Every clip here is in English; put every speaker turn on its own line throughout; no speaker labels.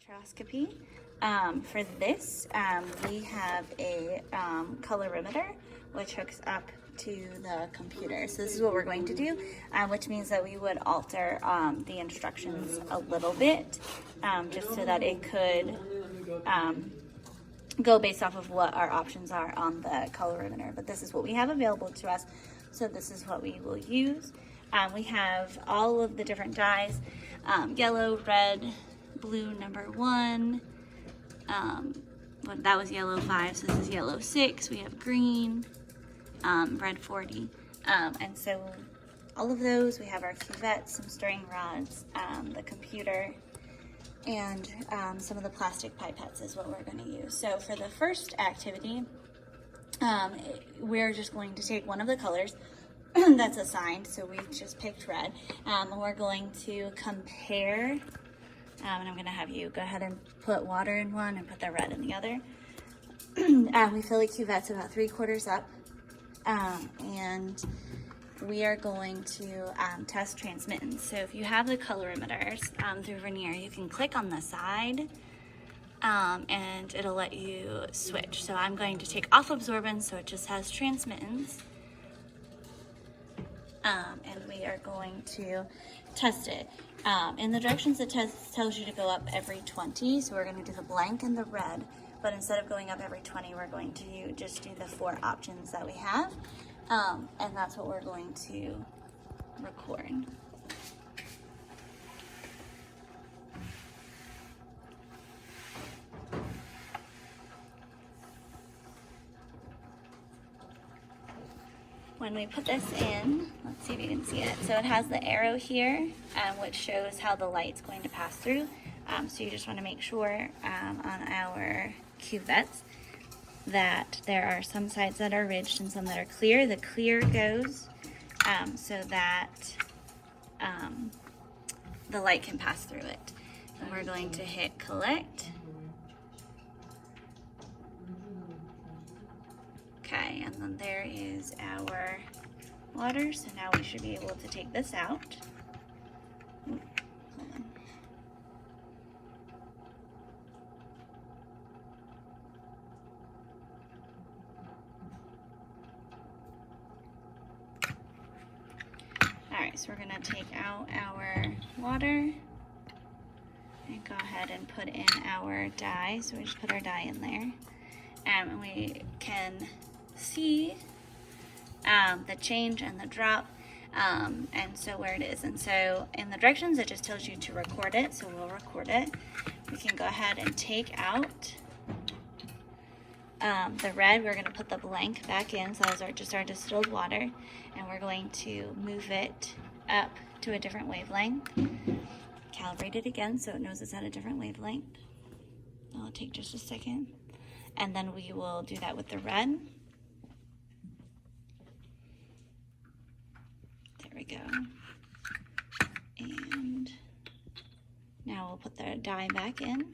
Spectroscopy. For this, we have a colorimeter which hooks up to the computer. So this is what we're going to do, which means that we would alter the instructions a little bit, just so that it could go based off of what our options are on the colorimeter. But this is what we have available to us, so this is what we will use. We have all of the different dyes, yellow, red, blue number 1, that was yellow 5, so this is yellow 6. We have green, red 40, and so all of those, we have our cuvettes, some stirring rods, the computer, and some of the plastic pipettes is what we're going to use. So for the first activity, we're just going to take one of the colors that's assigned, so we just picked red, and we're going to compare, and I'm going to have you go ahead and put water in one and put the red in the other. We fill the cuvettes about 3/4 up, and we are going to test transmittance. So if you have the colorimeters through Vernier, you can click on the side and it'll let you switch. So I'm going to take off absorbance, so it just has transmittance. And we are going to test it. In the directions, it tells you to go up every 20, so we're going to do the blank and the red, but instead of going up every 20, we're going to just do the 4 options that we have, and that's what we're going to record. When we put this in, let's see if you can see it. So it has the arrow here, which shows how the light's going to pass through. So you just want to make sure on our cuvettes that there are some sides that are ridged and some that are clear. The clear goes so that the light can pass through it. And we're going to hit collect. Okay, and then there is our water, so now we should be able to take this out. Ooh, hold on. Alright, so we're going to take out our water and go ahead and put in our dye. So we just put our dye in there. And we can see the change and the drop, and so where it is. And so in the directions, it just tells you to record it, so we'll record it. We can go ahead and take out the red. We're going to put the blank back in, so that was just our distilled water, and we're going to move it up to a different wavelength. Calibrate it again so it knows it's at a different wavelength. It'll take just a second. And then we will do that with the red. There we go. And now we'll put the dye back in.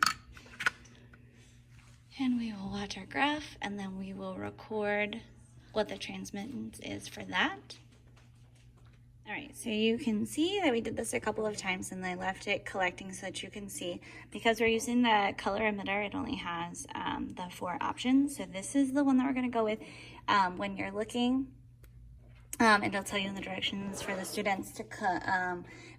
And we will watch our graph, and then we will record what the transmittance is for that. All right, so you can see that we did this a couple of times and I left it collecting so that you can see. Because we're using the colorimeter, it only has the 4 options. So this is the one that we're gonna go with when you're looking. And it'll tell you in the directions for the students to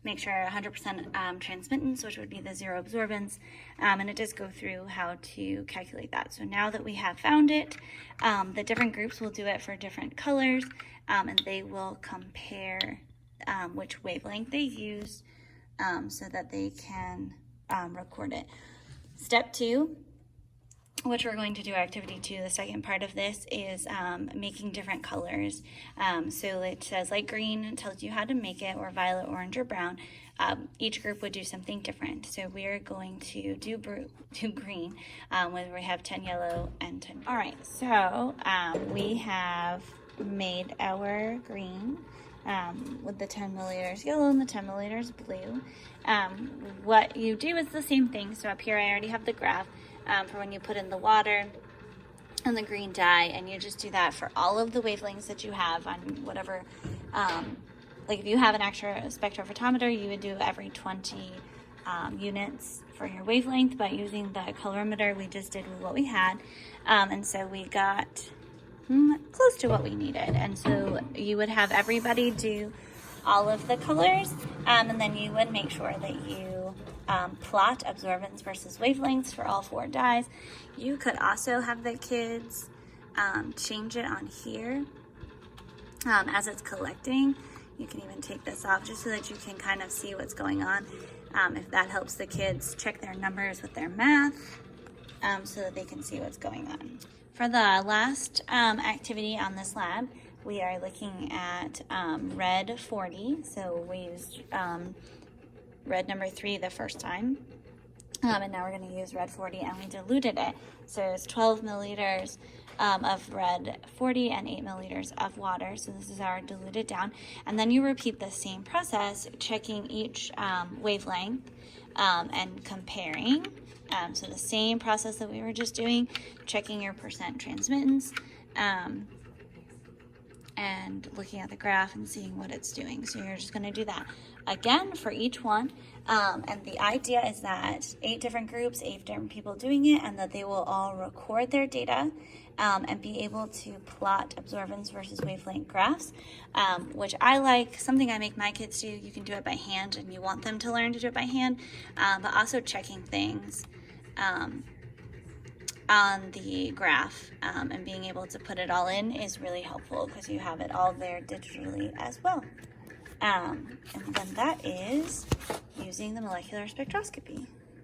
make sure 100% transmittance, which would be the 0 absorbance. And it does go through how to calculate that. So now that we have found it, the different groups will do it for different colors, and they will compare which wavelength they use so that they can record it. Step 2, which we're going to do activity 2, the second part of this is making different colors. So it says like green, it tells you how to make it, or violet, orange, or brown. Each group would do something different. So we're going to do green, where we have 10 yellow and 10. All right, so we have made our green with the 10 milliliters yellow and the 10 milliliters blue. What you do is the same thing. So up here I already have the graph for when you put in the water and the green dye, and you just do that for all of the wavelengths that you have on whatever, like if you have an extra spectrophotometer, you would do every 20 units for your wavelength, but using the colorimeter we just did with what we had, and so we got close to what we needed. And so you would have everybody do all of the colors, and then you would make sure that you plot absorbance versus wavelengths for all 4 dyes. You could also have the kids change it on here as it's collecting. You can even take this off just so that you can kind of see what's going on. If that helps the kids check their numbers with their math, so that they can see what's going on. For the last activity on this lab, we are looking at red 40. So we used red number 3 the first time. And now we're going to use red 40, and we diluted it. So it's 12 milliliters of red 40 and 8 milliliters of water. So this is our diluted down. And then you repeat the same process, checking each wavelength and comparing. So the same process that we were just doing, checking your percent transmittance and looking at the graph and seeing what it's doing. So you're just going to do that again for each one. And the idea is that 8 different groups, 8 different people doing it, and that they will all record their data and be able to plot absorbance versus wavelength graphs, which I like. Something I make my kids do. You can do it by hand, and you want them to learn to do it by hand, but also checking things on the graph and being able to put it all in is really helpful because you have it all there digitally as well. And then that is using the molecular spectroscopy.